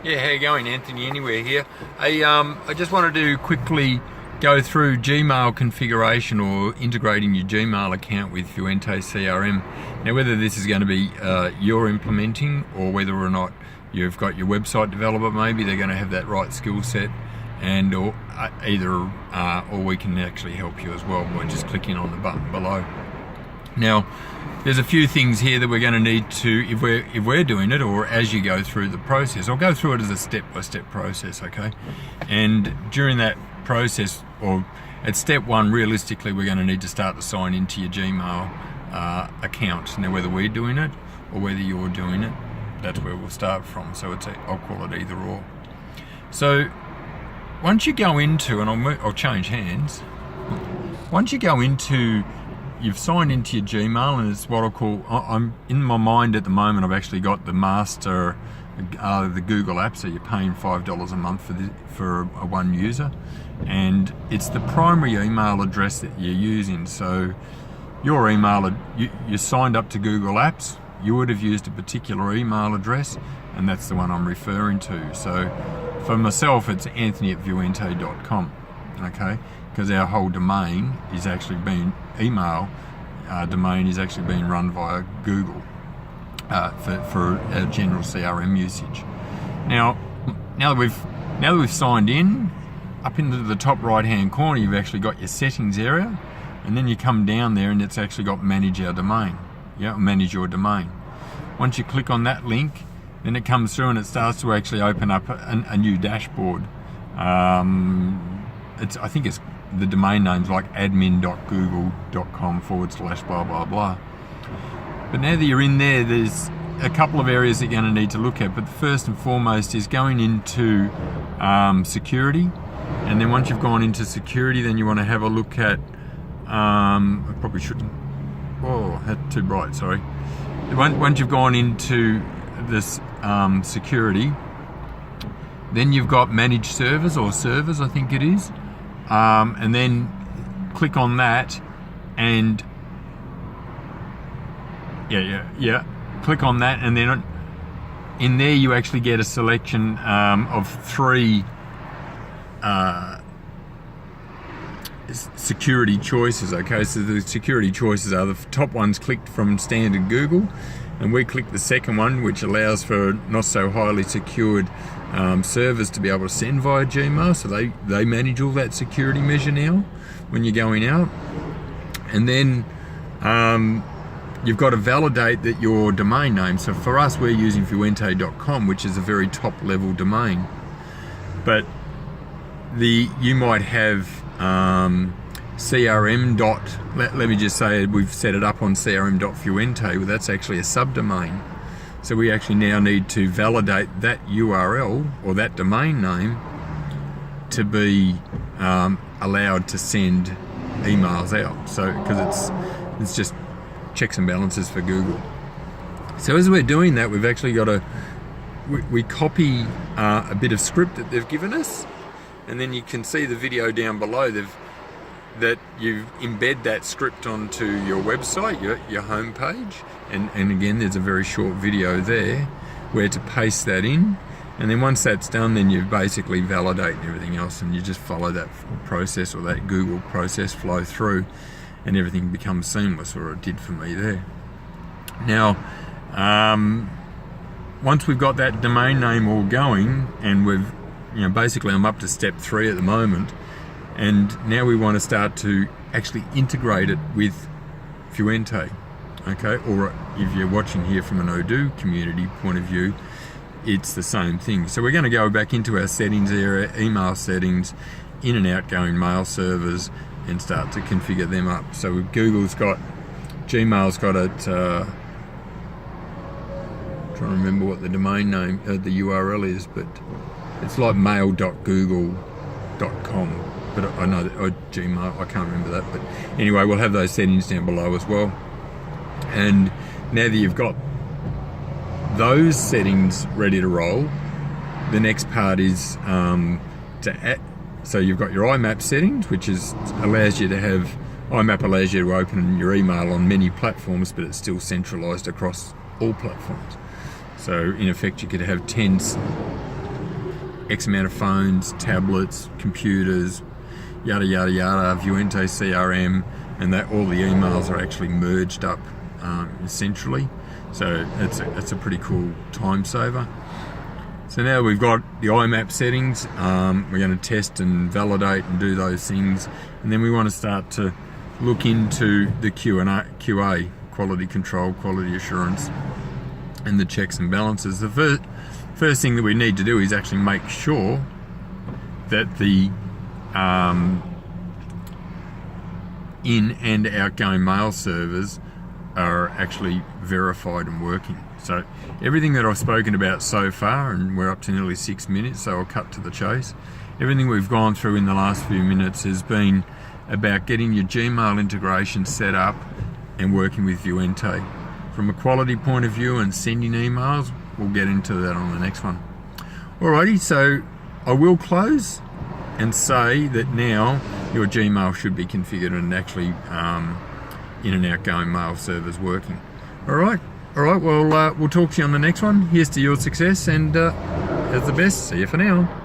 Yeah, how you going, Anthony? Anywhere here. I just wanted to quickly go through Gmail configuration or integrating your Gmail account with Vuente CRM. Now, whether this is going to be you're implementing or whether or not you've got your website developer, maybe they're going to have that right skill set, and or we can actually help you as well by just clicking on the button below. Now, there's a few things here that we're going to need to, if we're doing it, or as you go through the process. I'll go through it as a step-by-step process, okay? And during that process, or at step one, realistically, we're going to need to start to sign into your Gmail account. Now, whether we're doing it or whether you're doing it, that's where we'll start from. So I'll call it either or. So once you go into, and I'll change hands. Once you go into, you've signed into your Gmail, and it's what I'll call, I'm in my mind at the moment, I've actually got the master, the Google app, so you're paying $5 a month for a one user, and it's the primary email address that you're using. So your email, you signed up to Google Apps, you would have used a particular email address, and that's the one I'm referring to. So for myself, it's anthony@vuente.com, okay? Because our whole domain is actually being domain is actually being run via Google for our general CRM usage. Now that we've signed in, up into the top right hand corner, you've actually got your settings area, and then you come down there and it's actually got manage our domain. Yeah, manage your domain. Once you click on that link, then it comes through and it starts to actually open up a new dashboard. I think it's the domain name's like admin.google.com/blah blah blah. But now that you're in there, there's a couple of areas that you're going to need to look at. But the first and foremost is going into security, and then once you've gone into security, then you want to have a look at. I probably shouldn't. Oh, that's too bright. Sorry. Once you've gone into this security, then you've got managed servers or servers, I think it is. And then click on that, and click on that, and then in there you actually get a selection of three security choices. Okay, so the security choices are the top ones clicked from standard Google, and we click the second one, which allows for not so highly secured servers to be able to send via Gmail, so they manage all that security measure now when you're going out. And then you've got to validate that your domain name, so for us we're using vuente.com, which is a very top level domain, but you might have CRM. Let me just say we've set it up on CRM.vuente. Well, that's actually a subdomain. So we actually now need to validate that URL or that domain name to be allowed to send emails out. So because it's just checks and balances for Google. So as we're doing that, we've actually got we copy a bit of script that they've given us, and then you can see the video down below. That you embed that script onto your website, your home page, and again there's a very short video there where to paste that in, and then once that's done, then you basically validate everything else, and you just follow that process or that Google process flow through, and everything becomes seamless, or it did for me there. Now once we've got that domain name all going, and basically I'm up to step 3 at the moment, and now we want to start to actually integrate it with Vuente, okay? Or if you're watching here from an Odoo community point of view, it's the same thing. So we're going to go back into our settings area, email settings, in and outgoing mail servers, and start to configure them up. So Gmail's got it, trying to remember what the domain name, the URL is, but it's like mail.google.com. But I know that Gmail, I can't remember that. But anyway, we'll have those settings down below as well. And now that you've got those settings ready to roll, the next part is to add. So you've got your IMAP settings, which allows you to open your email on many platforms, but it's still centralized across all platforms. So in effect, you could have 10 X amount of phones, tablets, computers, yada yada yada, Vuente CRM, and that all the emails are actually merged up centrally. So it's a pretty cool time saver. So now we've got the IMAP settings. We're going to test and validate and do those things, and then we want to start to look into the QA, quality control, quality assurance, and the checks and balances. The first thing that we need to do is actually make sure that the in and outgoing mail servers are actually verified and working. So everything that I've spoken about so far, and we're up to nearly 6 minutes, so I'll cut to the chase. Everything we've gone through in the last few minutes has been about getting your Gmail integration set up and working with Vuente. From a quality point of view and sending emails, we'll get into that on the next one. Alrighty, so I will close and say that now your Gmail should be configured and actually in and outgoing mail servers working. Alright, well we'll talk to you on the next one. Here's to your success, and as the best. See you for now.